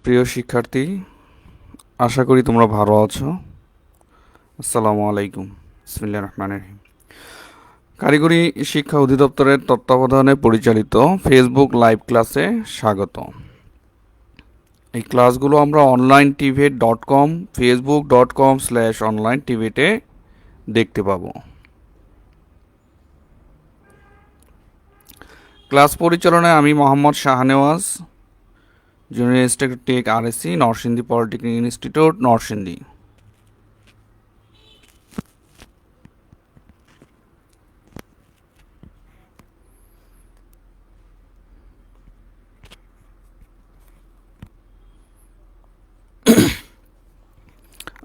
প্রিয় শিক্ষার্থী, আশা করি তোমরা ভালো আছো। আসসালামু আলাইকুম। বিসমিল্লাহির রহমানির রহিম। কারিগরি শিক্ষা অধিদপ্তরের তত্ত্বাবধানে পরিচালিত ফেসবুক লাইভ ক্লাসে স্বাগত। এই ক্লাসগুলো আমরা onlinetivet.com facebook.com/onlinetivet-এ দেখতে পাবো। ক্লাস পরিচালনায় আমি Mohammad Shahnewaz, junior instructor tech RSC, Narsingdi polytechnic institute, Narsingdi.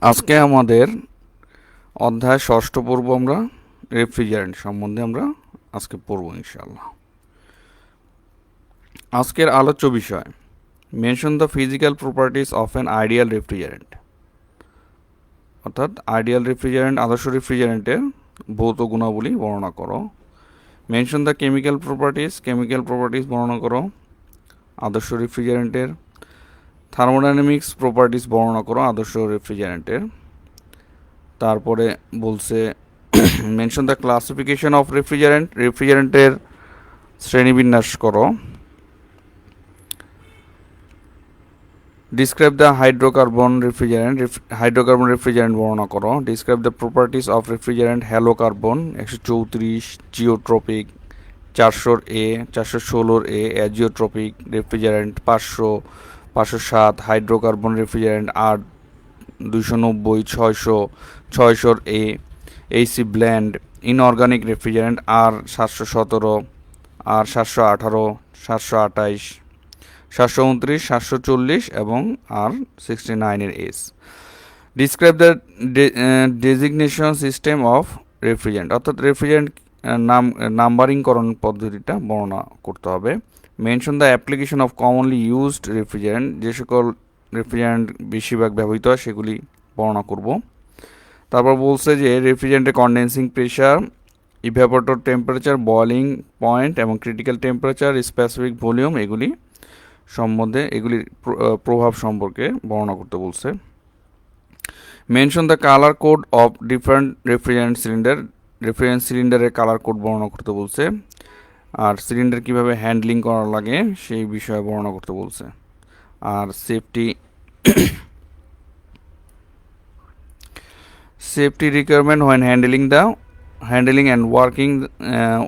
আজকে আমাদের অধ্যায় ষষ্ঠ পড়ব। আমরা রেফ্রিজারেন্ট সম্বন্ধে আমরা আজকে পড়ব ইনশাআল্লাহ। আজকের আলোচ্য বিষয় mention the physical properties of an ideal refrigerant, অর্থাৎ আইডিয়াল রেফ্রিজারেন্ট আদর্শ রেফ্রিজারেন্টের ভৌত গুণাবলী বর্ণনা করো। মেনশন দ্য কেমিক্যাল প্রপার্টিস বর্ণনা করো আদর্শ রেফ্রিজারেন্টের। থার্মোডাইনামিক্স প্রপার্টিস বর্ণনা করো আদর্শ রেফ্রিজারেন্টের। তারপরে বলছে মেনশন দ্য ক্লাসিফিকেশন অফ রেফ্রিজারেন্টের শ্রেণীবিন্যাস করো। ডিসক্রাইব দ্য হাইড্রোকার্বন রেফ্রিজারেন্ট বর্ণনা করো। Describe the properties of refrigerant halocarbon 134, zeotropic 400A, 416A, azeotropic refrigerant 500, 507, হাইড্রোকার্বন রেফ্রিজারেন্ট 8, 290, 600, 600A, AC blend inorganic refrigerant R 717, R 718, 728, 729, 740 এবং R 69 S. Describe the designation system of refrigerant, অর্থাৎ refrigerant নাম্বারিংকরণ পদ্ধতিটা বর্ণনা করতে হবে। Mention the application of commonly used refrigerant, যে সকল রেফ্রিজারেন্ট বেশিরভাগ ব্যবহৃত হয় সেগুলি বর্ণনা করব। তারপর বলছে যে রেফ্রিজারেন্টের condensing pressure, evaporator temperature, boiling point এবং ক্রিটিক্যাল টেম্পারেচার, স্পেসিফিক ভলিউম, এগুলি সম্বন্ধে এগুলির প্রভাব সম্পর্কে বর্ণনা করতে বলছে। Mention the colour code of different refrigerant সিলিন্ডারের কালার কোড বর্ণনা করতে বলছে। আর সিলিন্ডার কীভাবে হ্যান্ডলিং করা লাগে সেই বিষয়ে বর্ণনা করতে বলছে। আর safety requirement when handling and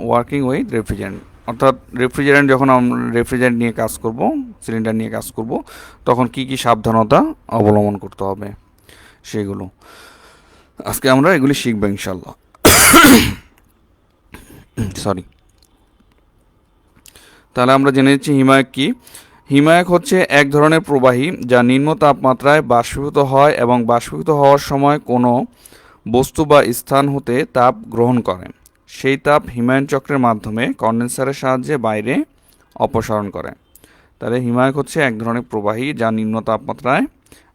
working with refrigerant, অর্থাৎ যখন আমরা রেফ্রিজারেন্ট নিয়ে কাজ করব, সিলিন্ডার নিয়ে কাজ করব, তখন কি কি সাবধানতা অবলম্বন করতে হবে সেগুলো আজকে আমরা এগুলি শিখব ইনশাল্লাহ। সরি। তাহলে আমরা জেনে নিচ্ছি হিমায়ক কি। হিমায়ক হচ্ছে এক ধরনের প্রবাহী যা নিম্ন তাপমাত্রায় বাষ্পীভূত হয় এবং বাষ্পীভূত হওয়ার সময় কোনো বস্তু বা স্থান হতে তাপ গ্রহণ করে। সেই তাপ হিমায়ন চক্রের মাধ্যমে কন্ডেন্সারের সাহায্যে বাইরে অপসারণ করে। তাহলে হিমায়ক হচ্ছে এক ধরনের প্রবাহী যা নিম্ন তাপমাত্রায়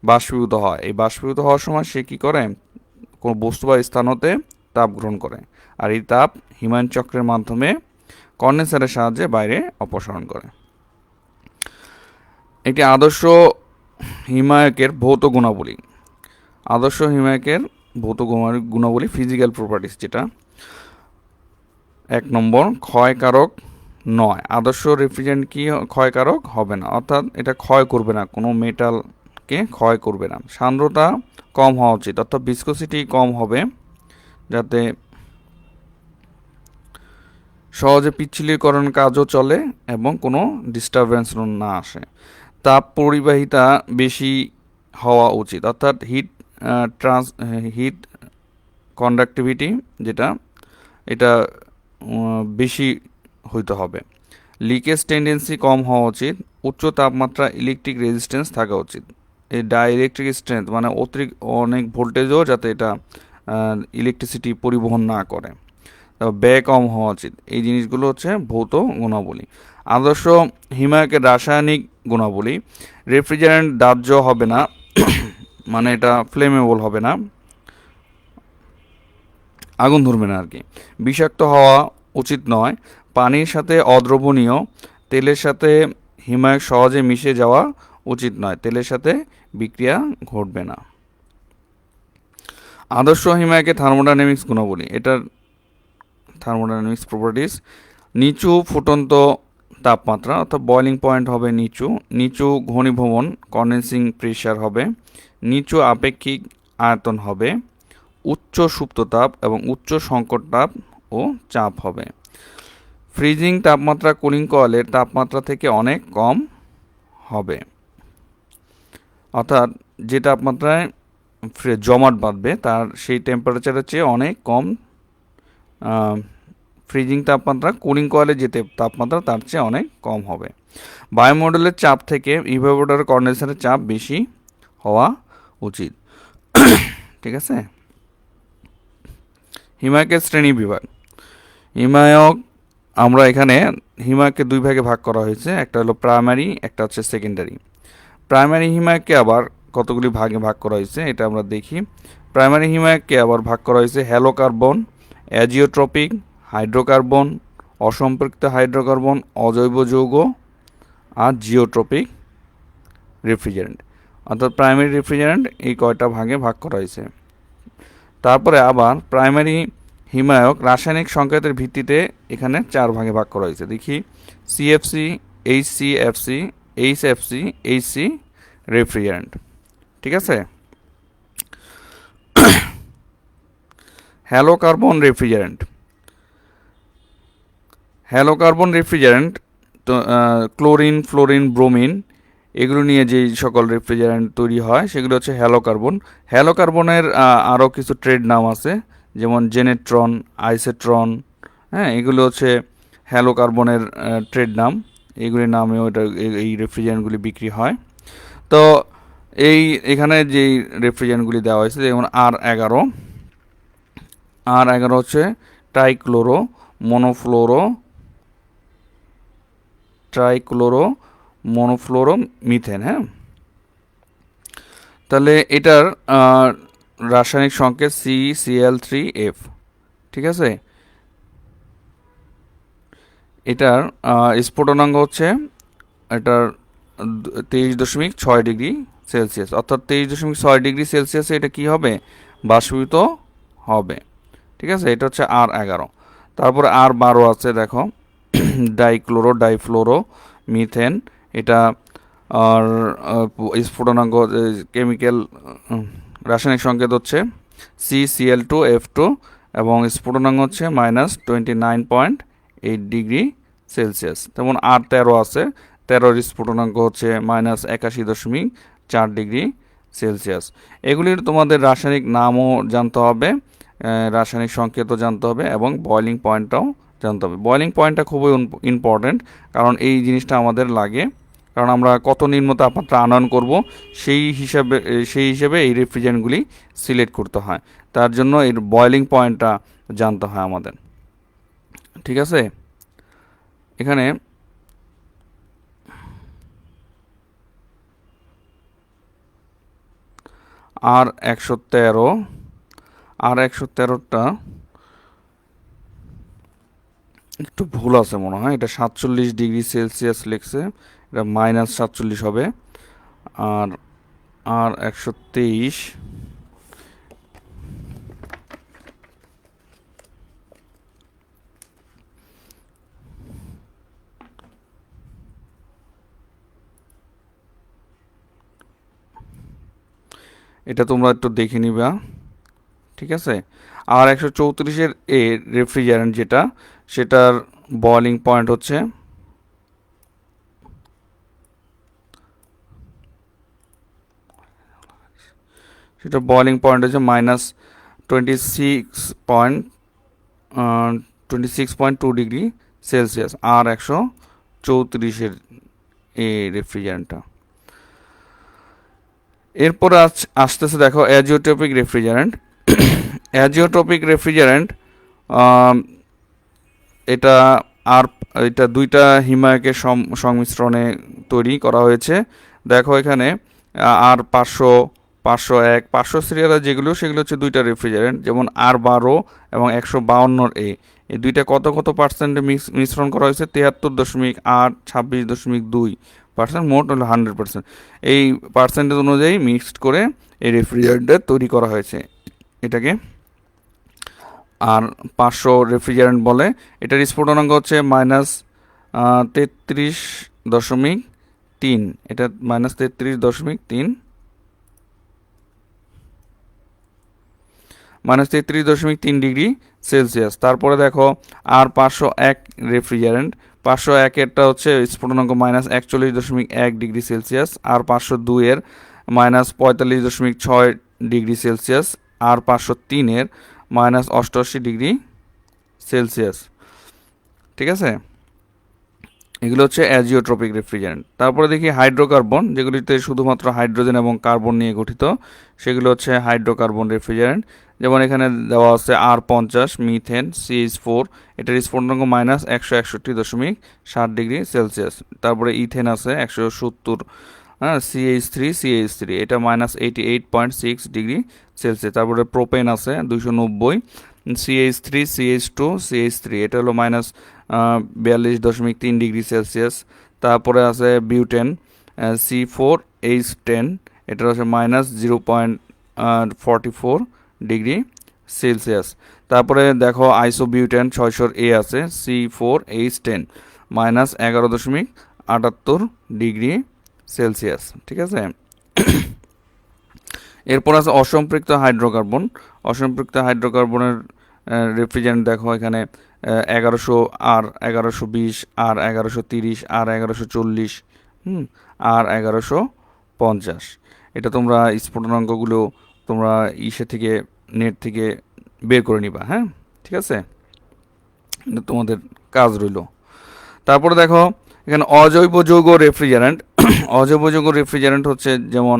বাষ্পীভূত হয়। এই বাষ্পীভূত হওয়ার সময় সে কী করে, কোনো বস্তু বা স্থান হতে তাপ গ্রহণ করে, আর এই তাপ হিমায়ন চক্রের মাধ্যমে কন্ডেন্সারের সাহায্যে বাইরে অপসারণ করে। একটি আদর্শ হিমায়কের ভৌত গুণাবলী। আদর্শ হিমায়কের ভৌত গুণাবলী ফিজিক্যাল প্রপার্টিস, যেটা 1 নম্বর ক্ষয়কারক নয়। আদর্শ রেফ্রিজারেন্ট কি ক্ষয়কারক হবে না, অর্থাৎ এটা ক্ষয় করবে না, কোনো মেটালকে ক্ষয় করবে না। সান্দ্রতা কম হওয়া উচিত, অর্থাৎ ভিসকোসিটি কম হবে যাতে সহজে পিচ্ছিলীকরণ কাজও চলে এবং কোনো ডিস্টারবেন্স না আসে। তাপ পরিবাহিতা বেশি হওয়া উচিত, অর্থাৎ হিট কন্ডাক্টিভিটি এটা বেশি হইতে হবে। লিকেজ টেন্ডেন্সি কম হওয়া উচিত। উচ্চ তাপমাত্রা ইলেকট্রিক রেজিস্ট্যান্স থাকা উচিত। এই ডাইইলেকট্রিক স্ট্রেংথ মানে অনেক ভোল্টেজও যাতে এটা ইলেকট্রিসিটি পরিবহন না করে। ব্যয় কম হওয়া উচিত। এই জিনিসগুলো হচ্ছে ভৌত গুণাবলী। আদর্শ হিমায়কের রাসায়নিক গুণাবলী, রেফ্রিজারেন্ট দাহ্য হবে না, মানে এটা ফ্লেমেবল হবে না, আগুন ধরবে না আর কি। বিষাক্ত হওয়া উচিত নয়। পানির সাথে অদ্রবণীয় তেলের সাথে হিমায়ক সহজে মিশে যাওয়া উচিত নয়, তেলের সাথে বিক্রিয়া ঘটবে না। আদর্শ হিমায়কে থার্মোডাইনামিক্স গুণাবলী, এটার থার্মোডাইনামিক্স প্রপার্টিস: নিচু ফুটন্ত তাপমাত্রা অর্থাৎ বয়লিং পয়েন্ট হবে নিচু, নিচু ঘনীভবন কন্ডেন্সিং প্রেশার হবে, নিচু আপেক্ষিক আয়তন হবে, উচ্চ সুপ্ততাপ এবং উচ্চ সংকট তাপ ও চাপ হবে। ফ্রিজিং তাপমাত্রা কুলিং কয়েলের তাপমাত্রা থেকে অনেক কম হবে, অর্থাৎ যে তাপমাত্রায় জমাট বাঁধবে তার সেই টেম্পারেচারের চেয়ে অনেক কম ফ্রিজিং তাপমাত্রা, কুলিং কয়েলের যে তাপমাত্রা তার চেয়ে অনেক কম হবে। বায়ুমণ্ডলের চাপ থেকে ইভাপোরেটর কন্ডেন্সারের চাপ বেশি হওয়া উচিত। ঠিক আছে। হিমায়কের শ্রেণী বিভাগ। হিমায়ক আমরা এখানে হিমায়ককে দুই ভাগে ভাগ করা হয়েছে, একটা হলো প্রাইমারি, একটা হচ্ছে সেকেন্ডারি। প্রাইমারি হিমায়ককে আবার কতগুলি ভাগে ভাগ করা হয়েছে এটা আমরা দেখি। প্রাইমারি হিমায়ককে আবার ভাগ করা হয়েছে হ্যালোকার্বন, অ্যাজিওট্রপিক, হাইড্রোকার্বন, অসম্পৃক্ত হাইড্রোকার্বন, অজৈব যৌগ আর জিওট্রপিক রেফ্রিজারেন্ট। অর্থাৎ প্রাইমারি রেফ্রিজারেন্ট এই কয়টা ভাগে ভাগ করা হয়েছে। তারপরে আবার প্রাইমারি হিমায়ক রাসায়নিক সংকেতের ভিত্তিতে এখানে 4 ভাগে ভাগ করা হয়েছে। দেখি CFC, HCFC, HFC, HC refrigerant. ঠিক আছে। হ্যালোকার্বন রেফ্রিজারেন্ট। হ্যালোকার্বন রেফ্রিজারেন্ট তো ক্লোরিন, ফ্লোরিন, ব্রোমিন এগুলো নিয়ে যেই সকল রেফ্রিজারেন্ট তৈরি হয় সেগুলো হচ্ছে হ্যালোকার্বন। হ্যালোকার্বনের আরও কিছু ট্রেড নাম আছে, যেমন জেনেট্রন, আইসেট্রন, হ্যাঁ, এগুলো হচ্ছে হ্যালোকার্বনের ট্রেড নাম। এগুলির নামেও এই রেফ্রিজারেন্টগুলি বিক্রি হয়। তো এখানে যেই রেফ্রিজারেন্টগুলি দেওয়া হয়েছে যেমন R11 হচ্ছে ট্রাইক্লোরো মোনোফ্লোরো মিথেন। হ্যাঁ, তাহলে এটার রাসায়নিক সংকেত CCl3F। ঠিক আছে। এটার স্ফুটনাঙ্ক হচ্ছে এটার 23.6 ডিগ্রি সেলসিয়াস, অর্থাৎ 23.6 ডিগ্রি সেলসিয়াসে এটা কি হবে? বাষ্পীভূত হবে। ঠিক আছে, এটা হচ্ছে R11। তারপরে R12 আছে, দেখো ডাইফ্লোরো মিথেন। এটা আর স্ফুটনাঙ্ক কেমিক্যাল রাসায়নিক সংকেত হচ্ছে CCl2F2 এবং স্ফুটনাঙ্ক হচ্ছে -29.8 ডিগ্রি সেলসিয়াস। যেমন R13 আছে, 13 স্ফুটনাঙ্ক হচ্ছে -81.4 ডিগ্রি সেলসিয়াস। এগুলির তোমাদের রাসায়নিক নামও জানতে হবে, রাসায়নিক সংকেতও জানতে হবে এবং বয়লিং পয়েন্টটাও জানতে হবে। বয়লিং পয়েন্টটা খুবই ইম্পর্টেন্ট, কারণ এই জিনিসটা আমাদের লাগে, কারণ আমরা কত নিম্ন তাপমাত্রা আনয়ন করব সেই হিসেবে এই রেফ্রিজারেন্টগুলি সিলেক্ট করতে হয়। তার জন্য এর বয়লিং পয়েন্টটা জানতে হয় আমাদের। ঠিক আছে। এখানে R113টা একটু ভুল আছে মনে হয়, এটা 47 ডিগ্রি সেলসিয়াস লিখছে, এটা -47 হবে। আর R123 এটা তোমরা একটু দেখে নিবা। ঠিক আছে। আর 134-এর রেফ্রিজারেন্ট যেটা, সেটার বয়লিং পয়েন্ট হচ্ছে -26.2 ডিগ্রি সেলসিয়াস। R134-এর রেফ্রিজারেন্টটা। এরপর আসতেছে দেখো অ্যাজিওট্রপিক রেফ্রিজারেন্ট। অ্যাজিওট্রপিক রেফ্রিজারেন্ট এটা দুইটা হিমায়কের সংমিশ্রণে তৈরি করা হয়েছে। দেখো এখানে R500, 501, 500 সিরিয়ালের যেগুলো সেগুলো হচ্ছে দুইটা রেফ্রিজারেন্ট, যেমন R12 এবং 152A। এই দুইটা কত পার্সেন্টে মিশ্রণ করা হয়েছে? 73.8, 26.2 পার্সেন্ট, মোট হলো 100%। এই পার্সেন্টেজ অনুযায়ী মিক্সড করে এই রেফ্রিজারেন্টটা তৈরি করা হয়েছে এটাকে। আর 500 রেফ্রিজারেন্ট বলে। এটার স্ফুটনাঙ্ক হচ্ছে -33.3, এটা -33.3, -33.3 ডিগ্রি সেলসিয়াস। তারপরে দেখো আর 501 রেফ্রিজারেন্ট, 501-এরটা হচ্ছে স্ফুটনাঙ্ক -41.1 ডিগ্রি সেলসিয়াস। আর 502-এর -45.6 ডিগ্রি সেলসিয়াস। আর 503-এর -88 ডিগ্রি সেলসিয়াস। ঠিক আছে, এগুলো হচ্ছে অ্যাজিওট্রপিক রেফ্রিজারেন্ট। তারপরে দেখি হাইড্রোকার্বন, যেগুলিতে শুধুমাত্র হাইড্রোজেন এবং কার্বন নিয়ে গঠিত, সেগুলো হচ্ছে হাইড্রোকার্বন রেফ্রিজারেন্ট। যেমন এখানে দেওয়া আছে R50 মিথেন CH4, এটার স্ফুটনাঙ্ক -161.7 ডিগ্রি সেলসিয়াস। তারপরে ইথেন আছে 170, হ্যাঁ, CH3 এটা -88.6 ডিগ্রি সেলসিয়াস। তারপরে প্রোপেন আছে 290, CH3 এটা হলো -42.3 ডিগ্রি সেলসিয়াস। তারপরে আছে বিউটেন C4H10, এটা হচ্ছে -0.44 ডিগ্রি সেলসিয়াস। তারপরে দেখো আইসোবিউটেন 600A আছে C4H10, -11.78 ডিগ্রি সেলসিয়াস। ঠিক আছে, এরপর আছে অসম্পৃক্ত হাইড্রোকার্বন। অসম্পৃক্ত হাইড্রোকার্বনের রেফ্রিজারেন্ট দেখো এখানে 1100, আর 1120, আর 1130, আর 1140, আর 1150। এটা তোমরা স্ফুটনাঙ্কগুলো তোমরা থেকে নেট থেকে বের করে নিবা। হ্যাঁ, ঠিক আছে, এটা তোমাদের কাজ রইল। তারপরে দেখো এখানে অজৈব যৌগ রেফ্রিজারেন্ট। অজৈব যৌগ রেফ্রিজারেন্ট হচ্ছে যেমন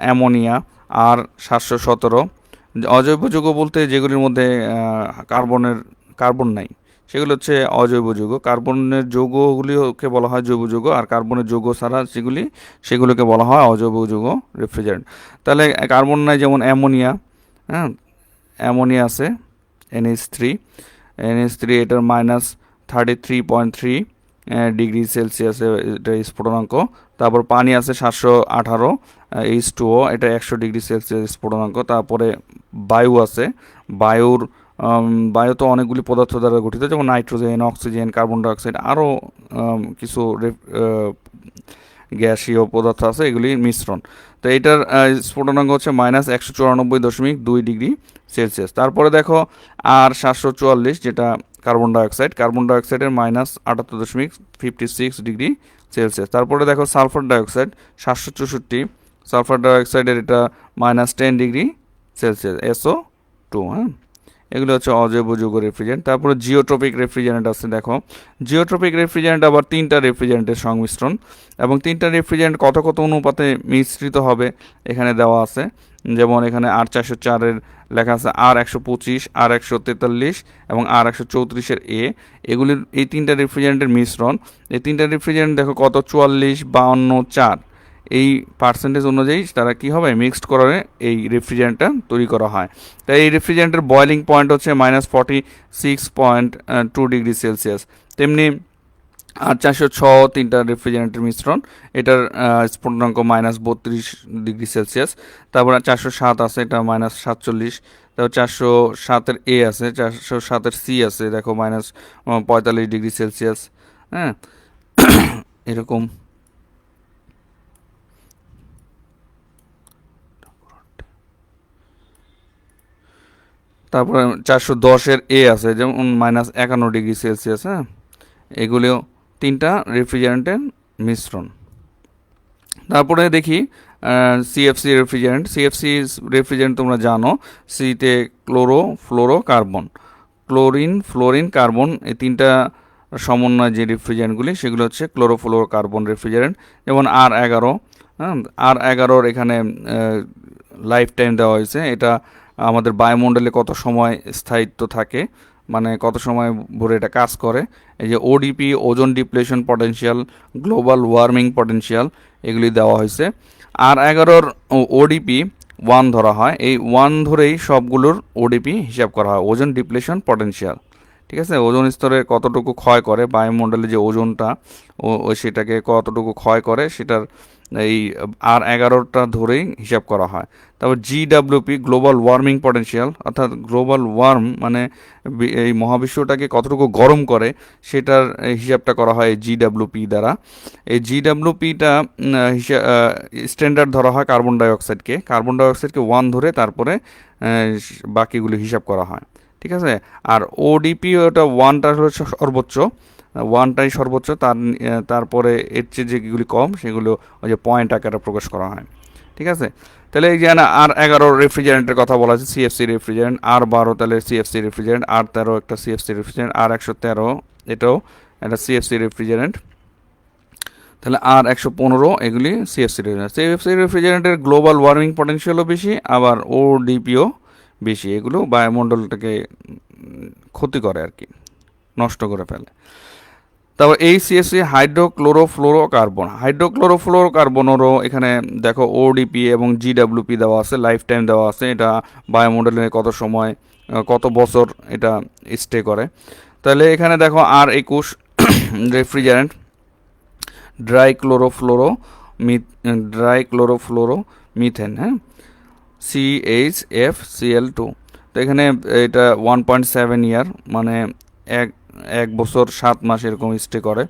অ্যামোনিয়া আর 717। অজৈব যৌগ বলতে যেগুলির মধ্যে কার্বন নাই, সেগুলো হচ্ছে অজৈব যৌগ। কার্বনের যৌগগুলিকে বলা হয় জৈব যৌগ, আর কার্বনের যৌগ ছাড়া সেগুলোকে বলা হয় অজৈব যৌগ রেফ্রিজারেন্ট। তাহলে কার্বন নাই যেমন অ্যামোনিয়া, হ্যাঁ, অ্যামোনিয়া আছে NH3, এটার -33.3 ডিগ্রি সেলসিয়াসে এটা স্ফুটনাঙ্ক। তারপর পানি আছে 718 H2O, এটা 100 ডিগ্রি সেলসিয়াস স্ফুটনাঙ্ক। তারপরে বায়ু আছে, বায়ু তো অনেকগুলি পদার্থ দ্বারা গঠিত, যেমন নাইট্রোজেন, অক্সিজেন, কার্বন ডাইঅক্সাইড, আরও কিছু গ্যাসীয় পদার্থ আছে, এগুলির মিশ্রণ। তো এটার স্ফুটনাঙ্ক হচ্ছে -194.2 ডিগ্রি সেলসিয়াস। তারপরে দেখো আর 744, যেটা কার্বন ডাইঅক্সাইডের -78.56 ডিগ্রি সেলসিয়াস। তারপরে দেখো সালফার ডাইঅক্সাইড 764, সালফার ডাইঅক্সাইডের এটা -10 ডিগ্রি সেলসিয়াস, SO2। হ্যাঁ, এগুলো হচ্ছে অজৈব যৌগ রেফ্রিজারেন্ট। তারপরে জিওট্রপিক রেফ্রিজারেন্ট আছে। দেখো জিওট্রপিক রেফ্রিজারেন্ট আবার 3টা রেফ্রিজারেন্টের সংমিশ্রণ, এবং 3টা রেফ্রিজারেন্ট কত কত অনুপাতে মিশ্রিত হবে এখানে দেওয়া আছে। যেমন এখানে R404-এর লেখা আছে R125, R143 এবং R134-এর এগুলির এই 3টা রেফ্রিজারেন্টের মিশ্রণ। এই 3টা রেফ্রিজারেন্ট দেখো কত 44, 52, 4, এই পার্সেন্টেজ অনুযায়ী তারা কি হবে মিক্সড করে এই রেফ্রিজারেন্টটা তৈরি করা হয়। তাই এই রেফ্রিজারেন্টের বয়লিং পয়েন্ট হচ্ছে -46.2 ডিগ্রি সেলসিয়াস। তেমনি R406 3টা রেফ্রিজারেন্টের মিশ্রণ, এটার স্ফুটনাঙ্ক -32 ডিগ্রি সেলসিয়াস। তারপর 407 আছে, এটা -47। তারপর 407-এর আছে, 407-এর C আছে, দেখো -45 ডিগ্রি সেলসিয়াস। হ্যাঁ, এরকম। তারপরে 410-এর আছে, যেমন -51 ডিগ্রি সেলসিয়াস। হ্যাঁ, এগুলিও 3টা রেফ্রিজারেন্টের মিশ্রণ। তারপরে দেখি CFC রেফ্রিজারেন্ট। CFC রেফ্রিজারেন্ট তোমরা জানো, সিতে ফ্লোরো কার্বন, ফ্লোরিন, কার্বন, এই 3টা সমন্বয় যে রেফ্রিজারেন্টগুলি সেগুলো হচ্ছে ক্লোরোফ্লোরো কার্বন রেফ্রিজারেন্ট। যেমন R11, হ্যাঁ, R11-এর এখানে লাইফ টাইম দেওয়া হয়েছে। এটা আমাদের বায়ুমণ্ডলে কত সময় স্থায়িত্ব থাকে, মানে কত সময় ভরে এটা কাজ করে। এই যে ODP, ওজন depletion potential, global warming potential, এগুলি দেওয়া হয়েছে। R11-এর ODP 1 ধরা হয়, এই 1 ধরেই সবগুলোর ODP হিসাব করা হয়, ওজন ডিপ্লেশন পটেনশিয়াল। ঠিক আছে, ওজোন স্তরে কতটুকু ক্ষয় করে, বায়ুমণ্ডলে যে ওজনটা ও সেটাকে কতটুকু ক্ষয় করে সেটার এই R11টা ধরেই হিসাব করা হয়। তারপর GWP গ্লোবাল ওয়ার্মিং পটেনশিয়াল, অর্থাৎ গ্লোবাল ওয়ার্ম মানে এই মহাবিশ্বটাকে কতটুকু গরম করে সেটার হিসাবটা করা হয় GWP দ্বারা। এই GWPটা স্ট্যান্ডার্ড ধরা হয় কার্বন ডাইঅক্সাইডকে 1 ধরে তারপরে বাকিগুলো হিসাব করা হয়। ঠিক আছে, আর ODP ওটা 1টা হচ্ছে সর্বোচ্চ, 1টাই সর্বোচ্চ, তারপরে এর চেয়ে যেগুলি কম সেগুলো ওই যে পয়েন্ট আকারে প্রকাশ করা হয়। ঠিক আছে, তাহলে এই যে R11 রেফ্রিজারেন্টের কথা বলা আছে, CFC রেফ্রিজারেন্ট, R12 তাহলে CFC রেফ্রিজারেন্ট, R13 একটা CFC রেফ্রিজারেন্ট, R113 এটাও একটা CFC রেফ্রিজারেন্ট, তাহলে R115 এগুলি CFC রেফ্রিজারেন্টের গ্লোবাল ওয়ার্মিং পটেনশিয়ালও বেশি, আবার ODPও বেশি। এগুলো বায়ুমণ্ডলটাকে ক্ষতি করে আর কি, নষ্ট করে ফেলে। তারপর এই CFC হাইড্রোক্লোরোফ্লোরোকার্বনেরও এখানে দেখো ODP এবং GWP দেওয়া আছে, লাইফ টাইম দেওয়া আছে, এটা বায়ুমণ্ডলে কত সময় কত বছর এটা স্টে করে। তাহলে এখানে দেখো R21 রেফ্রিজারেন্ট ড্রাইক্লোরোফ্লোরো মিথেন, হ্যাঁ, CHFCl2। তো এখানে এটা 1.7 ইয়ার মানে এক বছর 7 মাস এরকম স্টে করে।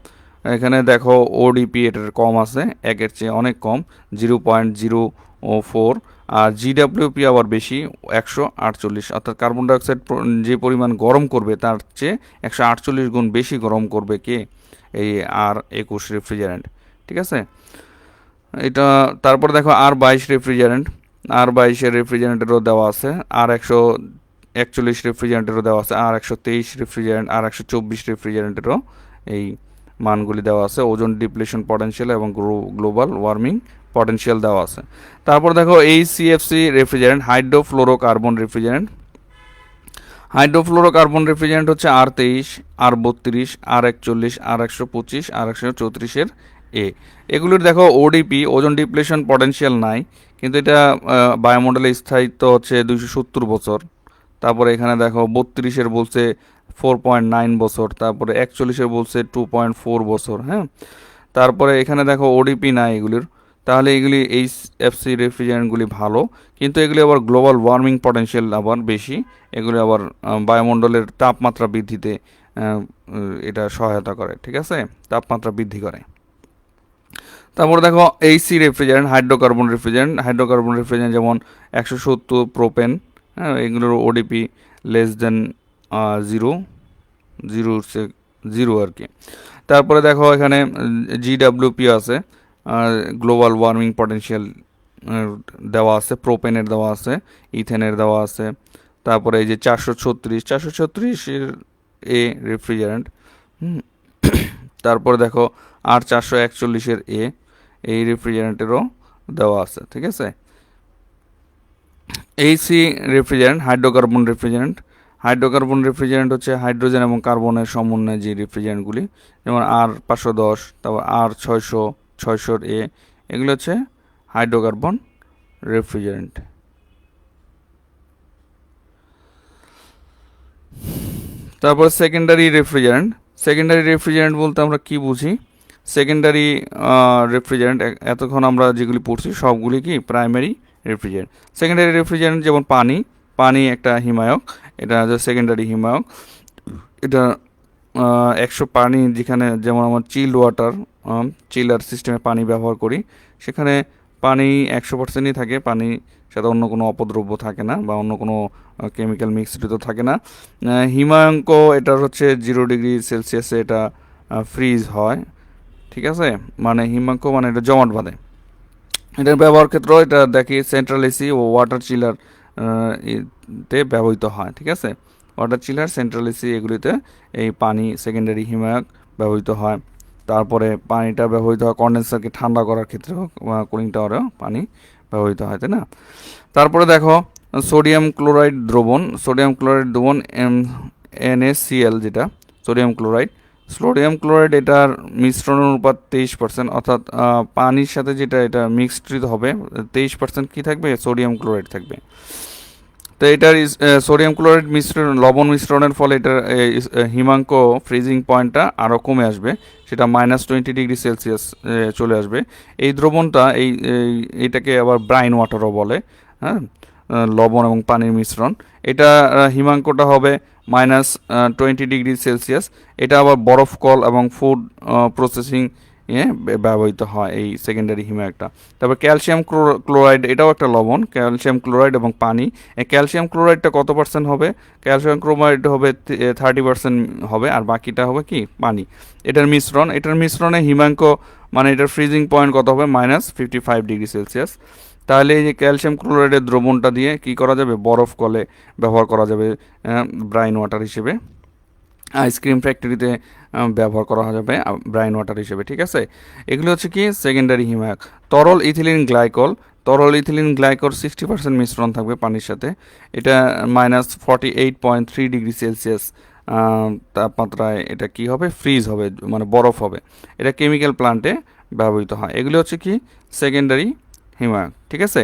এখানে দেখো ODP এটার কম আছে, একের চেয়ে অনেক কম, 0.04। আর GWP আবার বেশি, 148, অর্থাৎ কার্বন ডাইঅক্সাইড যে পরিমাণ গরম করবে তার চেয়ে 148 গুণ বেশি গরম করবে কে, এই R21 রেফ্রিজারেন্ট। ঠিক আছে, এটা তারপর দেখো R22 রেফ্রিজারেন্টেরও দেওয়া আছে, R141 রেফ্রিজারেন্টেরও দেওয়া আছে, R123 রেফ্রিজারেন্ট, R124 রেফ্রিজারেন্টেরও এই মানগুলি দেওয়া আছে, ওজোন ডিপ্লেশন পটেনশিয়াল এবং গ্লোবাল ওয়ার্মিং পটেনশিয়াল দেওয়া আছে। তারপর দেখো এই CFC রেফ্রিজারেন্ট হাইড্রোফ্লোরোকার্বন রেফ্রিজারেন্ট হচ্ছে R23, R32, R41, R125, R134 এগুলোর দেখো ODP ওজোন ডিপ্লেশন পটেনশিয়াল নাই, কিন্তু এটা বায়ুমণ্ডলে স্থায়িত্ব হচ্ছে 270 বছর। তারপরে এখানে দেখো 32 বলছে 4.9 বছর, তারপরে 41 বলছে 2.4 বছর। হ্যাঁ, তারপরে এখানে দেখো ODP নাই এগুলির, তাহলে এগুলি এই CFC রেফ্রিজারেন্টগুলি ভালো, কিন্তু এগুলি আবার গ্লোবাল ওয়ার্মিং পটেনশিয়াল আবার বেশি, এগুলি আবার বায়ুমণ্ডলের তাপমাত্রা বৃদ্ধিতে এটা সহায়তা করে। ঠিক আছে, তাপমাত্রা বৃদ্ধি করে। তারপর দেখো AC রেফ্রিজারেন্ট হাইড্রোকার্বন রেফ্রিজারেন্ট যেমন 170 প্রোপেন, হ্যাঁ, এগুলোর ODP লেস দেন 0 আর কি। তারপরে দেখো এখানে GWP আছে, গ্লোবাল ওয়ার্মিং পটেনশিয়াল দেওয়া আছে, প্রোপেনের দেওয়া আছে, ইথেনের দেওয়া আছে। তারপরে এই যে 436 রেফ্রিজারেন্ট। তারপরে দেখো R441 এই রেফ্রিজারেন্টেরও দেওয়া আছে। ঠিক আছে, AC রেফ্রিজারেন্ট হাইড্রোকার্বন রেফ্রিজারেন্ট হচ্ছে হাইড্রোজেন এবং কার্বনের সমন্বয়ে যে রেফ্রিজারেন্টগুলি, যেমন R510, তারপর R600 এগুলো হচ্ছে হাইড্রোকার্বন রেফ্রিজারেন্ট। তারপর সেকেন্ডারি রেফ্রিজারেন্ট বলতে আমরা কি বুঝি? সেকেন্ডারি রেফ্রিজারেন্ট এতক্ষণ আমরা যেগুলি পড়ছি সবগুলি কি প্রাইমারি রেফ্রিজারেন্ট। সেকেন্ডারি রেফ্রিজারেন্ট যেমন পানি একটা হিমায়ক, এটা হচ্ছে সেকেন্ডারি হিমায়ক। এটা 100 পানি, যেখানে যেমন আমার চিল্ড ওয়াটার চিলার সিস্টেমে পানি ব্যবহার করি, সেখানে পানি 100%ই থাকে, পানি সাথে অন্য কোনো অপদ্রব্য থাকে না বা অন্য কোনো কেমিক্যাল মিক্সড থাকে না। হিমায়ঙ্ক এটার হচ্ছে 0 ডিগ্রি সেলসিয়াসে এটা ফ্রিজ হয়। ঠিক আছে, মানে হিমাঙ্ক মানে এটা জমাট বাঁধে। এটার ব্যবহার ক্ষেত্র এটা দেখি সেন্ট্রাল এসি ও ওয়াটার চিলার তে ব্যবহৃত হয়। ঠিক আছে, ওয়াটার চিলার, সেন্ট্রাল এসি এগুলিতে এই পানি সেকেন্ডারি হিমায়ক ব্যবহৃত হয়। তারপরে পানিটা ব্যবহৃত হয় কন্ডেন্সারকে ঠান্ডা করার ক্ষেত্রে, কুলিং টাওয়ারেও পানি ব্যবহৃত হয়, তাই না? তারপরে দেখো সোডিয়াম ক্লোরাইড দ্রবণ NaCl, যেটা সোডিয়াম ক্লোরাইড এটার মিশ্রণ অনুপাত 23%, অর্থাৎ পানির সাথে যেটা এটা মিক্সড হবে 23% কি থাকবে, সোডিয়াম ক্লোরাইড থাকবে। তো এটার সোডিয়াম ক্লোরাইড মিশ্রণ লবণ মিশ্রণের ফলে এটার হিমাঙ্ক ফ্রিজিং পয়েন্টটা আরও কমে আসবে, সেটা -20 ডিগ্রি সেলসিয়াস চলে আসবে। এই দ্রবণটা এটাকে আবার ব্রাইন ওয়াটারও বলে, হ্যাঁ, লবণ এবং পানির মিশ্রণ। এটা হিমাঙ্কটা হবে -20 ডিগ্রি সেলসিয়াস। এটা আবার বরফ কল এবং ফুড প্রসেসিং ব্যবহৃত হয় এই সেকেন্ডারি হিমায়কটা। তারপর ক্যালসিয়াম ক্লোরাইড, এটাও একটা লবণ, ক্যালসিয়াম ক্লোরাইড এবং পানি। এই ক্যালসিয়াম ক্লোরাইডটা কত পার্সেন্ট হবে? ক্যালসিয়াম ক্লোরাইড হবে 30% হবে, আর বাকিটা হবে কি পানি। এটার মিশ্রণে হিমাঙ্ক মানে এটার ফ্রিজিং পয়েন্ট কত হবে? -55 ডিগ্রি সেলসিয়াস। তাহলে এই যে ক্যালসিয়াম ক্লোরাইডের দ্রবণটা দিয়ে কি করা যাবে? বরফ কলে ব্যবহার করা যাবে ব্রাইন ওয়াটার হিসেবে। আইসক্রিম ফ্যাক্টরিতে ব্যবহার করা যাবে ব্রাইন ওয়াটার হিসেবে, ঠিক আছে। এগুলো হচ্ছে কি সেকেন্ডারি হিমায়ক। তরল ইথিলিন গ্লাইকল, 60% মিশ্রণ থাকবে পানির সাথে। এটা -48.3 ডিগ্রি সেলসিয়াস তাপমাত্রায় এটা কি হবে? ফ্রিজ হবে, মানে বরফ হবে। এটা কেমিক্যাল প্লান্টে ব্যবহৃত হয়। এগুলো হচ্ছে কি সেকেন্ডারি হিমায়ক, ঠিক আছে।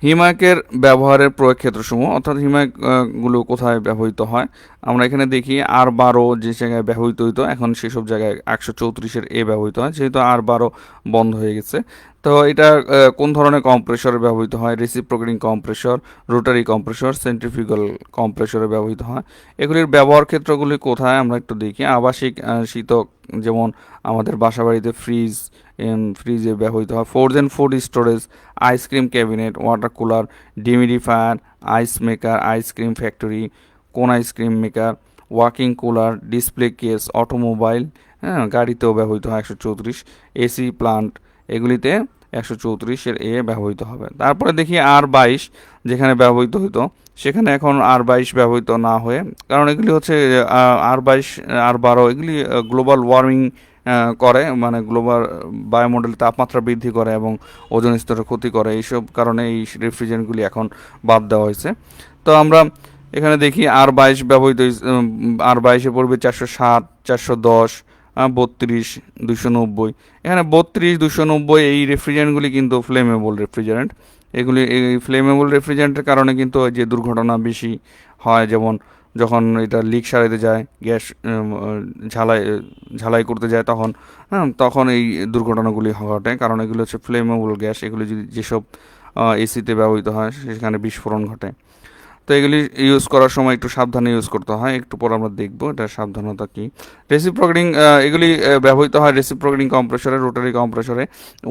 হিমায়কের ব্যবহারের প্রয়োগ ক্ষেত্রসমূহ, অর্থাৎ হিমায়কগুলো কোথায় ব্যবহৃত হয় আমরা এখানে দেখি। R12 যে জায়গায় ব্যবহৃত হতো, এখন সেসব জায়গায় 134 ব্যবহৃত হয়, যেহেতু R12 বন্ধ হয়ে গেছে। তো এটা কোন ধরনের কম্প্রেসরে ব্যবহৃত হয়? Reciprocating compressor, rotary compressor, centrifugal কম্প্রেসরে ব্যবহৃত হয়। এগুলির ব্যবহার ক্ষেত্রগুলি কোথায় আমরা একটু দেখি। আবাসিক শীতক, যেমন আমাদের বাসাবাড়িতে ফ্রিজে ব্যবহৃত হয়। Frozen food storage, ice cream cabinet, water cooler, dehumidifier, ice maker, ice cream factory, cone ice cream maker, walking cooler, display case, automobile, হ্যাঁ, গাড়িতেও ব্যবহৃত হয় 134। এসি প্লান্ট, এগুলিতে 134 ব্যবহৃত হবে। তারপরে দেখি R22 যেখানে ব্যবহৃত হতো, সেখানে এখন R22 ব্যবহৃত না হয়ে, কারণ এগুলি হচ্ছে R22 R12 এগুলি গ্লোবাল ওয়ার্মিং করে, মানে গ্লোবাল বায়ুমণ্ডলের তাপমাত্রা বৃদ্ধি করে এবং ওজোন স্তরের ক্ষতি করে। এইসব কারণে এই রেফ্রিজারেন্টগুলি এখন বাদ দেওয়া হয়েছে। তো আমরা এখানে দেখি R22 ব্যবহৃত, R22 পড়বে 407, 410, 32, 290। এখানে 32, 290 এই রেফ্রিজারেন্টগুলি কিন্তু ফ্লেমেবল রেফ্রিজারেন্ট। এগুলি এই ফ্লেমেবল রেফ্রিজারেন্টের কারণে কিন্তু যে দুর্ঘটনা বেশি হয়, যেমন যখন এটা লিক সারাইতে যায়, গ্যাস ঝালাই করতে যায়, তখন এই দুর্ঘটনাগুলি ঘটে, কারণ এগুলো হচ্ছে ফ্লেমেবল গ্যাস। এগুলি যদি যেসব এসিতে ব্যবহৃত হয় সেখানে বিস্ফোরণ ঘটে। তো এগুলি ইউজ করার সময় একটু সাবধানে ইউজ করতে হয়, একটু পর আমরা দেখব এটা সাবধানতা কি। রেসিপ্রোকেটিং, এগুলি ব্যবহৃত হয় রেসিপ্রোকেটিং কম্প্রেসরে, রোটারি কম্প্রেসরে,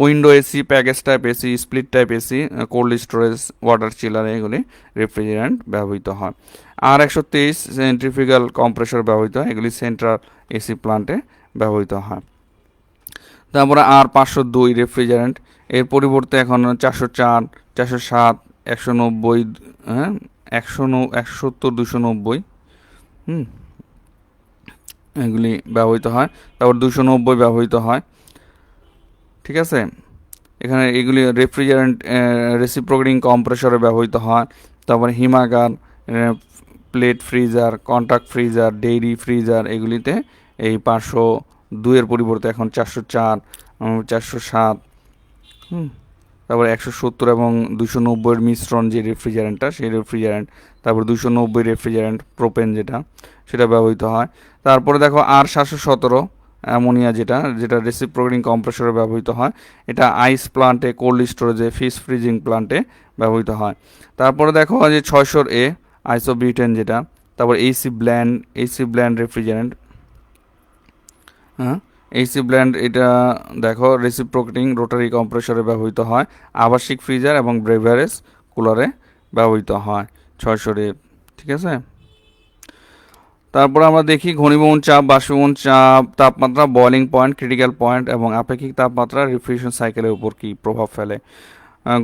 window AC, package type AC, split type AC, cold storage, water চিলারে এগুলি রেফ্রিজারেন্ট ব্যবহৃত হয়। R123 সেন্ট্রিফিউগাল কম্প্রেসর ব্যবহৃত হয়, এগুলি সেন্ট্রাল এসি প্লান্টে ব্যবহৃত হয়। তারপরে R502 রেফ্রিজারেন্ট, এর পরিবর্তে এখন 404, 407, 190, হ্যাঁ, 170, 290 এগুলি ব্যবহৃত হয়। তারপর 290 ব্যবহৃত হয়, ঠিক আছে। এখানে এগুলি রেফ্রিজারেন্ট রেসিপ্রোকেটিং কম্প্রেসরে ব্যবহৃত হয়। তারপর হিমাগার, plate freezer, contact freezer, dairy freezer, এগুলিতে এই 502 পরিবর্তে এখন 404, 407, তারপর 170 এবং 290 মিশ্রণ যে রেফ্রিজারেন্টটা, সেই রেফ্রিজারেন্ট। তারপর 290 রেফ্রিজারেন্ট প্রোপেন সেটা ব্যবহৃত হয়। তারপরে দেখো R717 অ্যামোনিয়া, যেটা রেসিপ্রোকেটিং কম্প্রেসরে ব্যবহৃত হয়। এটা আইস প্লান্টে, কোল্ড স্টোরেজে, ফিশ ফ্রিজিং প্লান্টে ব্যবহৃত হয়। তারপরে দেখো যে 600 আইসোবিউটেন তারপর এসি ব্ল্যান্ড রেফ্রিজারেন্ট, হ্যাঁ, এসি ব্ল্যান্ড, এটা দেখো রেসিপ্রোকেটিং রোটারি কম্প্রেসরে ব্যবহৃত হয়। আবাসিক ফ্রিজার এবং বেভারেজ কুলারে ব্যবহৃত হয় 600, ঠিক আছে। তারপর আমরা দেখি ঘনীভবন চাপ, বাষ্পীভবন চাপ, তাপমাত্রা, বয়লিং পয়েন্ট, ক্রিটিক্যাল পয়েন্ট এবং আপেক্ষিক তাপমাত্রা রেফ্রিজারেশন সাইকেলের উপর কী প্রভাব ফেলে।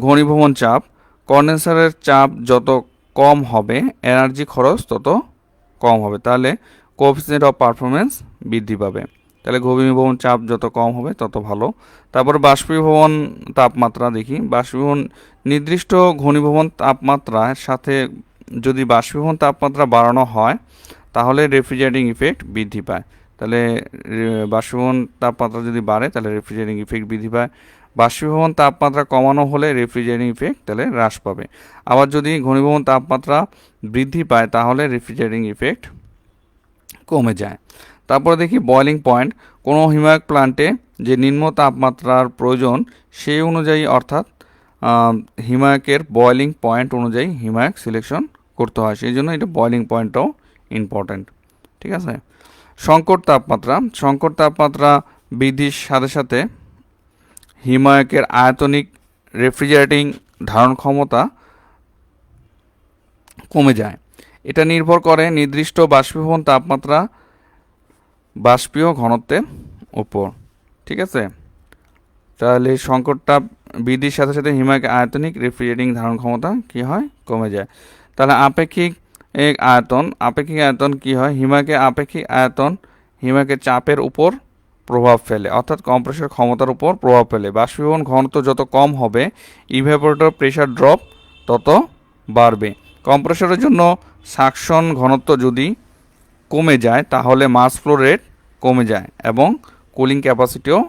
ঘনীভবন চাপ, কন্ডেন্সারের চাপ যত কম হবে এনার্জি খরচ তত কম হবে, তাহলে কোএফিসিয়েন্ট অফ পারফরমেন্স বৃদ্ধি পাবে। তাহলে ঘনীভবন চাপ যত কম হবে তত ভালো। তারপর বাষ্পীভবন তাপমাত্রা দেখি। বাষ্পীভবন, নির্দিষ্ট ঘনীভবন তাপমাত্রার সাথে যদি বাষ্পীভবন তাপমাত্রা বাড়ানো হয় তাহলে রেফ্রিজারেটিং ইফেক্ট বৃদ্ধি পায়। তাহলে বাষ্পীভবন তাপমাত্রা যদি বাড়ে তাহলে রেফ্রিজারেটিং ইফেক্ট বৃদ্ধি পায়। বাষ্পীভবন তাপমাত্রা কমানো হলে রেফ্রিজারেটিং ইফেক্ট তাহলে হ্রাস পাবে। আবার যদি ঘনীভবন তাপমাত্রা বৃদ্ধি পায় তাহলে রেফ্রিজারেটিং ইফেক্ট কমে যায়। তারপরে দেখি বয়লিং পয়েন্ট। কোনো হিমায়ক প্ল্যান্টে যে নিম্ন তাপমাত্রার প্রয়োজন সেই অনুযায়ী অর্থাৎ হিমায়কের বয়লিং পয়েন্ট অনুযায়ী হিমায়ক সিলেকশন করতে হয়, সেই জন্য এটা বয়লিং পয়েন্টটাও ইম্পর্ট্যান্ট। ঠিক আছে। সংকট তাপমাত্রা বৃদ্ধির সাথে সাথে হিমায়কের আয়তনিক রেফ্রিজারেটিং ধারণ ক্ষমতা কমে যায়। এটা নির্ভর করে নির্দিষ্ট বাষ্পীভবন তাপমাত্রা বাষ্পীয় ঘনত্বের উপর। ঠিক আছে। তাহলে সংকট তাপ বৃদ্ধির সাথে সাথে হিমায়কের আয়তনিক রেফ্রিজারেটিং ধারণ ক্ষমতা কি হয়, কমে যায়। তাহলে আপেক্ষিক আয়তন কি হয়, আপেক্ষিক আয়তন হিমায়কের চাপের উপর প্রভাব ফেলে, অর্থাৎ কম্প্রেসর ক্ষমতার উপর প্রভাব ফেলে। বাষ্পীভবন ঘনত্ব যত কম হবে ইভাপোরেটর প্রেসার ড্রপ তত বাড়বে। কম্প্রেসরের জন্য সাকশন ঘনত্ব যদি কমে যায় তাহলে মাস ফ্লো রেট কমে যায় এবং কুলিং ক্যাপাসিটিও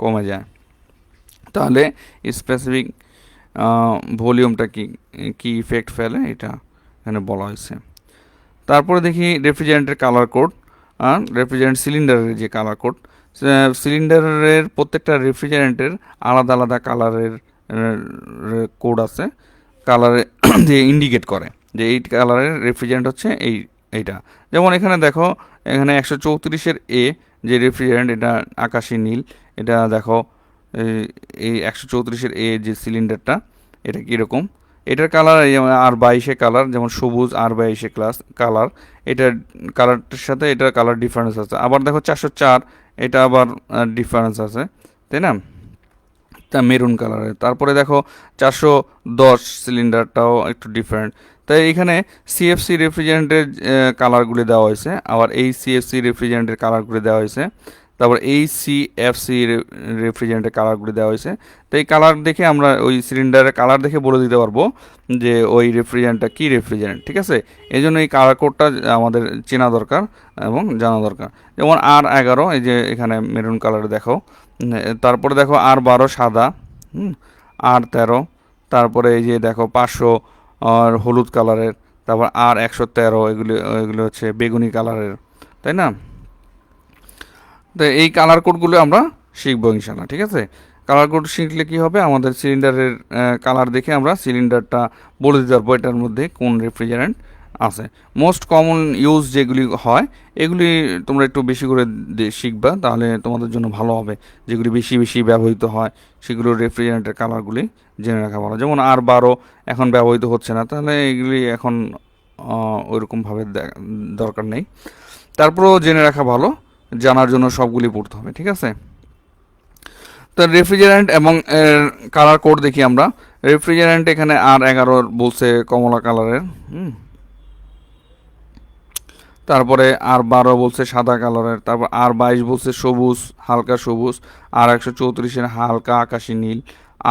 কমে যায়। তাহলে স্পেসিফিক ভলিউমটা কি ইফেক্ট ফেলে এটা এখানে বলা হয়েছে। তারপরে দেখি রেফ্রিজারেন্টের কালার কোড। রেফ্রিজারেন্ট সিলিন্ডারের যে কালার কোড, সিলিন্ডারের প্রত্যেকটা রেফ্রিজারেন্টের আলাদা আলাদা কালারের কোড আছে, কালারে দিয়ে ইন্ডিকেট করে যে এই কালারের রেফ্রিজারেন্ট হচ্ছে এইটা। যেমন এখানে দেখো, এখানে 134-এর এ যে রেফ্রিজারেন্ট, এটা আকাশি নীল। এটা দেখো এই 134-এর এ যে সিলিন্ডারটা, এটা কীরকম, এটার কালার R22 কালার, যেমন সবুজ R22 কালার, এটার কালারটার সাথে এটার কালার ডিফারেন্স আছে। আবার দেখো 404, এটা আবার ডিফারেন্স আছে, তাই না, তা মেরুন কালারের। তারপরে দেখো 410 সিলিন্ডারটাও একটু ডিফারেন্ট। তাই এখানে সিএফসি রেফ্রিজারেন্টের কালারগুলি দেওয়া হয়েছে, আবার এই সিএফসি রেফ্রিজারেন্টের কালারগুলি দেওয়া হয়েছে, তারপর এই সিএফসি রেফ্রিজারেন্টের কালারগুলি দেওয়া হয়েছে। তো এই কালার দেখে আমরা ওই সিলিন্ডারের কালার দেখে বলে দিতে পারবো যে ওই রেফ্রিজারেন্টটা কী রেফ্রিজারেন্ট। ঠিক আছে। এই জন্য এই কালার কোডটা আমাদের চেনা দরকার এবং জানা দরকার। যেমন R11, এই যে এখানে মেরুন কালার দেখো। তারপরে দেখো R12 সাদা, R13, তারপরে এই যে দেখো 500 আর হলুদ কালারের, তারপর R113, এগুলি হচ্ছে বেগুনি কালারের, তাই না। তো এই কালার কোডগুলো আমরা শিখবো ইনশাল্লাহ। ঠিক আছে। কালার কোড শিখলে কি হবে, আমাদের সিলিন্ডারের কালার দেখে আমরা সিলিন্ডারটা বলে দিতে পারবো এটার মধ্যে কোন রেফ্রিজারেন্ট আছে। মোস্ট কমন ইউজ যেগুলি হয় এগুলি তোমরা একটু বেশি করে শিখবা, তাহলে তোমাদের জন্য ভালো হবে। যেগুলি বেশি বেশি ব্যবহৃত হয় সেগুলো রেফ্রিজারেন্টের কালারগুলি জেনে রাখা ভালো। যেমন R12 এখন ব্যবহৃত হচ্ছে না, তাহলে এগুলি এখন ওইরকমভাবে দরকার নেই। তারপরেও জেনে রাখা ভালো, জানার জন্য সবগুলি পড়তে হবে। ঠিক আছে। তো রেফ্রিজারেন্ট এবং কালার কোড দেখি আমরা। রেফ্রিজারেন্ট এখানে R11 বলছে কমলা কালারের, তারপরে R12 বলছে সাদা কালারের, তারপর R22 বলছে সবুজ, হালকা সবুজ, R134-এর হালকা আকাশি নীল,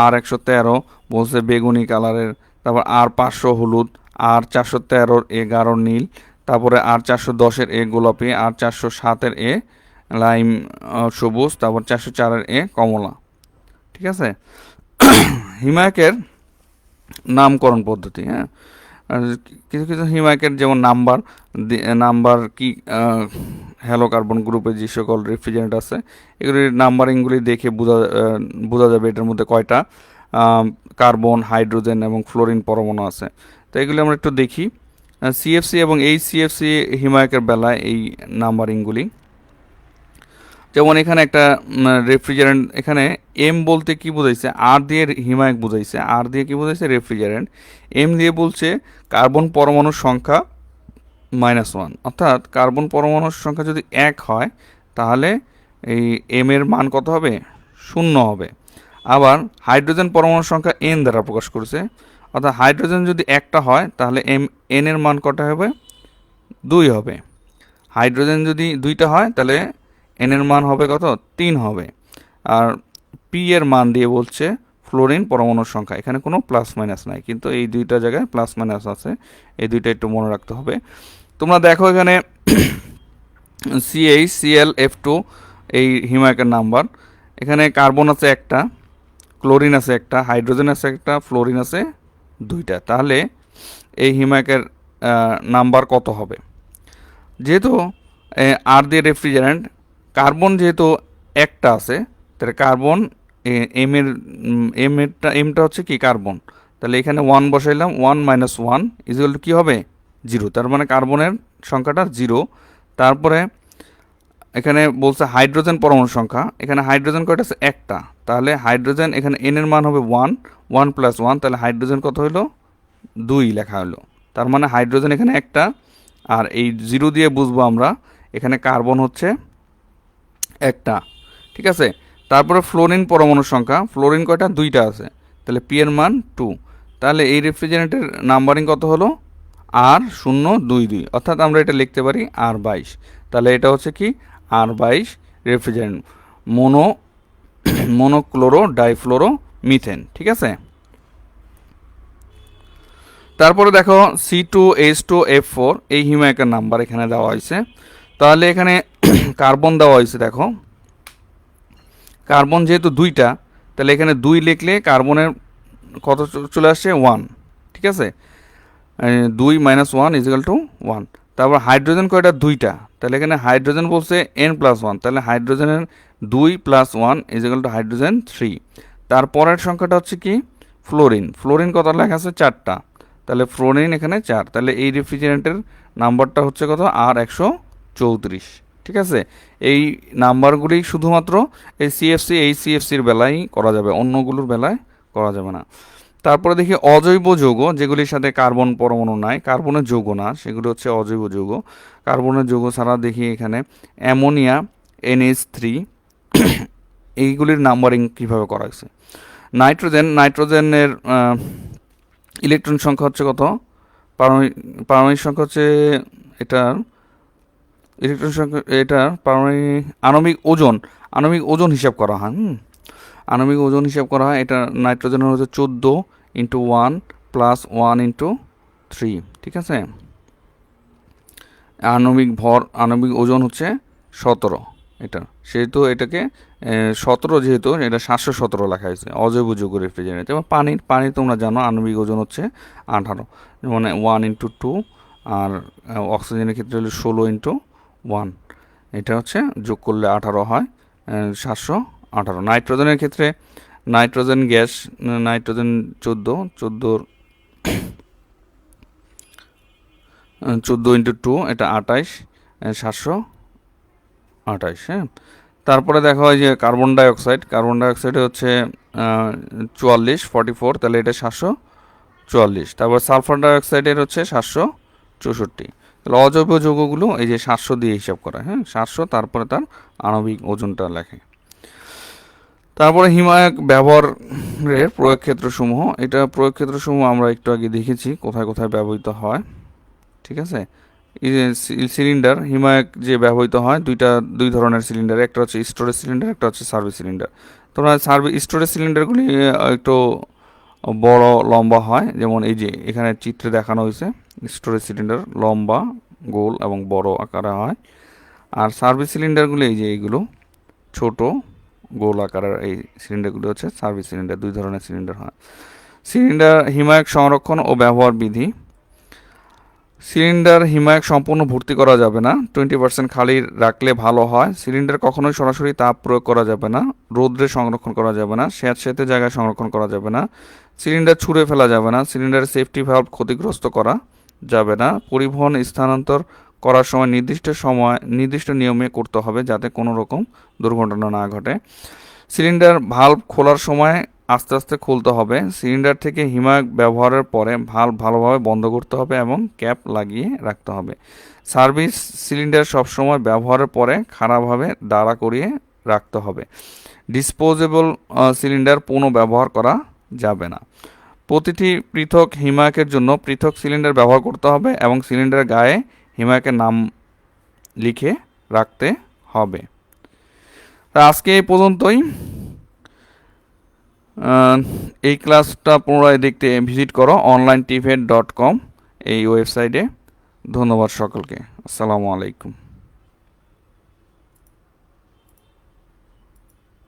R113 বলছে বেগুনি কালারের, তারপর R500 হলুদ, R413-এর গাঢ় নীল, তারপরে R410-এর গোলাপি, R407-এর লাইম সবুজ, তারপর 404-এর নামকরণ ঠিক আছে। হিমায়কের নামকরণ পদ্ধতি, হ্যাঁ, কিছু কিছু হিমায়কের যেমন নাম্বার কি হ্যালো কার্বন গ্রুপের যে সকল রেফ্রিজারেন্ট আছে এগুলির নাম্বারিংগুলি দেখে বোঝা যাবে এটার মধ্যে কয়টা কার্বন, হাইড্রোজেন এবং ফ্লোরিন পরমাণু আছে। তো এগুলি আমরা একটু দেখি। সিএফসি এবং এই সিএফসি হিমায়কের বেলায় এই নাম্বারিংগুলি, যেমন এখানে একটা রেফ্রিজারেন্ট, এখানে এম বলতে কি বোঝাইছে, আর দিয়ে হিমায়ক বোঝাইছে, আর দিয়ে কি বোঝাইছে রেফ্রিজারেন্ট, এম দিয়ে বলছে কার্বন পরমাণুর সংখ্যা -1, অর্থাৎ কার্বন পরমাণুর সংখ্যা যদি 1 হয় তাহলে এই এম এর মান কত হবে, 0 হবে। আবার হাইড্রোজেন পরমাণুর সংখ্যা এন দ্বারা প্রকাশ করেছে, অর্থাৎ হাইড্রোজেন যদি একটা হয় তাহলে এন এর মান কত হবে, 2 হবে। হাইড্রোজেন যদি 2টা হয় তাহলে এন এর মান হবে কত, 3 হবে। আর পি এর মান দিয়ে বলছে ফ্লোরিন পরমাণুর সংখ্যা, এখানে কোনো প্লাস মাইনাস নাই, কিন্তু এই দুইটা জায়গায় প্লাস মাইনাস আছে, এই দুইটা একটু মনে রাখতে হবে। তোমরা দেখো এখানে CH ClF2 এই হিমায়কের নাম্বার, এখানে কার্বন আছে একটা, ক্লোরিন আছে একটা, হাইড্রোজেন আছে একটা, ফ্লোরিন আছে দুইটা। তাহলে এই হিমায়কের নাম্বার কত হবে? যেহেতু আর দিয়ে রেফ্রিজারেন্ট, কার্বন যেহেতু একটা আছে, তাহলে কার্বন এমটা হচ্ছে কি কার্বন, তাহলে এখানে 1 বসাইলাম, 1 মাইনাস 1 ইকুয়াল টু কী হবে? 0। তার মানে কার্বনের সংখ্যাটা 0। তারপরে এখানে বলছে হাইড্রোজেন পরমাণু সংখ্যা, এখানে হাইড্রোজেন কয়টা আছে? একটা। তাহলে হাইড্রোজেন এখানে এন এর মান হবে 1, 1 প্লাস 1, তাহলে হাইড্রোজেন কত হলো? 2 লেখা হলো। তার মানে হাইড্রোজেন এখানে একটা, আর এই 0 দিয়ে বুঝবো আমরা এখানে কার্বন হচ্ছে একটা, ঠিক আছে। তারপরে ফ্লোরিন পরমাণু সংখ্যা, ফ্লোরিন কয়টা? 2টা আছে, তাহলে পি এর মান 2। তাহলে এই রেফ্রিজারেন্টের নাম্বারিং কত হলো? R022, অর্থাৎ আমরা এটা লিখতে পারি R22। তাহলে এটা হচ্ছে কি R22 রেফ্রিজারেন্ট, মোনোক্লোরো ডাইফ্লোরো মিথেন, ঠিক আছে। তারপরে দেখো C2H2F4 এই হিমায়কের নাম্বার এখানে দেওয়া হয়েছে। তাহলে এখানে কার্বন দেওয়া হয়েছে, দেখো কার্বন যেহেতু 2টা, তাহলে এখানে 2 লিখলে কার্বনের কত চলে আসছে? 1, ঠিক আছে। 2 মাইনাস 1 ইজিক্যাল টু 1। তারপর হাইড্রোজেন কয়টা? 2টা, তাহলে এখানে হাইড্রোজেন বলছে n+1, তাহলে হাইড্রোজেনের 2 + 1 ইজিক্যাল টু হাইড্রোজেন 3। তারপরের সংখ্যাটা হচ্ছে কি ফ্লোরিন, ফ্লোরিন কত লেখা আছে? 4টা, তাহলে ফ্লোরিন এখানে 4। তাহলে এই রেফ্রিজারেন্টের নাম্বারটা হচ্ছে কত? R134, ঠিক আছে। এই নাম্বারগুলি শুধুমাত্র এই সিএফসির বেলায় করা যাবে, অন্যগুলোর বেলায় করা যাবে না। তারপরে দেখি অজৈব যৌগ, যেগুলির সাথে কার্বন পরমাণু নাই, কার্বনের যৌগ না, সেগুলো হচ্ছে অজৈব যৌগ। কার্বনের যৌগ ছাড়া দেখি এখানে অ্যামোনিয়া NH3, এইগুলির নাম্বারিং কীভাবে করা হয়েছে। নাইট্রোজেনের ইলেকট্রন সংখ্যা হচ্ছে কত? পারমাণবিক সংখ্যা হচ্ছে এটার ইলেকট্রন সংখ্যা, এটার আণবিক ওজন হিসাব করা হয়। আণবিক ওজন হিসাব করা হয়, এটা নাইট্রোজেনের হচ্ছে 14 × 1 + 1 × 3, ঠিক আছে। আণবিক ওজন হচ্ছে 17 এটা, সেহেতু এটাকে 17 যেহেতু এটা 717 লেখা হয়েছে অজৈব যৌগ রেফ্রিজারেন্ট। যেমন পানি তোমরা জানো আণবিক ওজন হচ্ছে 18, যেমন 1 × 2, আর অক্সিজেনের ক্ষেত্রে হলো 16 × 1, এটা হচ্ছে যোগ করলে 18 হয়, 718। নাইট্রোজেনের ক্ষেত্রে নাইট্রোজেন গ্যাস, নাইট্রোজেন 14 × 2 এটা 28, 728। হ্যাঁ, তারপরে দেখা হয় যে কার্বন ডাইঅক্সাইডে হচ্ছে 44, তাহলে এটা 744। তারপর সালফার ডাইঅক্সাইডের হচ্ছে 764। তাহলে অজৈব যৌগগুলো এই যে 700 দিয়ে হিসাব করা, হ্যাঁ 700, তারপরে তার আণবিক ওজনটা লেখে। তারপরে হিমায়ক ব্যবহারের প্রয়োগ ক্ষেত্রসমূহ, এটা প্রয়োগ ক্ষেত্রসমূহ আমরা একটু আগে দেখেছি কোথায় কোথায় ব্যবহৃত হয়, ঠিক আছে। এই যে সিলিন্ডার, হিমায়ক যে ব্যবহৃত হয় দুই ধরনের সিলিন্ডার, একটা হচ্ছে স্টোরেজ সিলিন্ডার, একটা হচ্ছে সার্ভিস সিলিন্ডার। তোমরা স্টোরেজ সিলিন্ডারগুলি একটু বড় লম্বা হয়, যেমন এই যে এখানে চিত্রে দেখানো হয়েছে স্টোরেজ সিলিন্ডার লম্বা, গোল এবং বড় আকারে হয়। আর সার্ভিস সিলিন্ডারগুলি এই যে এইগুলো ছোট গোল আকারের, এই সিলিন্ডারগুলো হচ্ছে সার্ভিস সিলিন্ডার। দুই ধরনের সিলিন্ডার হয়। হিমায়ক সংরক্ষণ ও ব্যবহার বিধি। সিলিন্ডার হিমায়ক সম্পূর্ণ ভর্তি করা যাবে না, 20% খালি রাখলে ভালো হয়। সিলিন্ডার কখনোই সরাসরি তাপ প্রয়োগ করা যাবে না, রৌদ্রে সংরক্ষণ করা যাবে না, স্যাঁতসেঁতে জায়গায় সংরক্ষণ করা যাবে না, সিলিন্ডার ছুঁড়ে ফেলা যাবে না, সিলিন্ডারের সেফটি ভালভ ক্ষতিগ্রস্ত করা যাবে না। পরিবহন স্থানান্তর করার সময় নির্দিষ্ট নিয়মে করতে হবে, যাতে কোনো রকম দুর্ঘটনা না ঘটে। সিলিন্ডার ভালভ খোলার সময় আস্তে আস্তে খুলতে হবে। সিলিন্ডার থেকে হিমায়ক ব্যবহারের পরে ভালভ ভালোভাবে বন্ধ করতে হবে এবং ক্যাপ লাগিয়ে রাখতে হবে। সার্ভিস সিলিন্ডার সবসময় ব্যবহারের পরে খারাপভাবে দাঁড়া করিয়ে রাখতে হবে। ডিসপোজেবল সিলিন্ডার পুনঃব্যবহার করা যাবে না। প্রতিটি পৃথক হিমায়কের জন্য পৃথক সিলিন্ডার ব্যবহার করতে হবে এবং সিলিন্ডারের গায়ে হিমায়কের নাম লিখে রাখতে হবে। তা আজকে এই পর্যন্তই। এই ক্লাসটা পুনরায় দেখতে ভিজিট করো onlinetivet.com এই ওয়েবসাইটে। ধন্যবাদ সকলকে। আসসালামু আলাইকুম।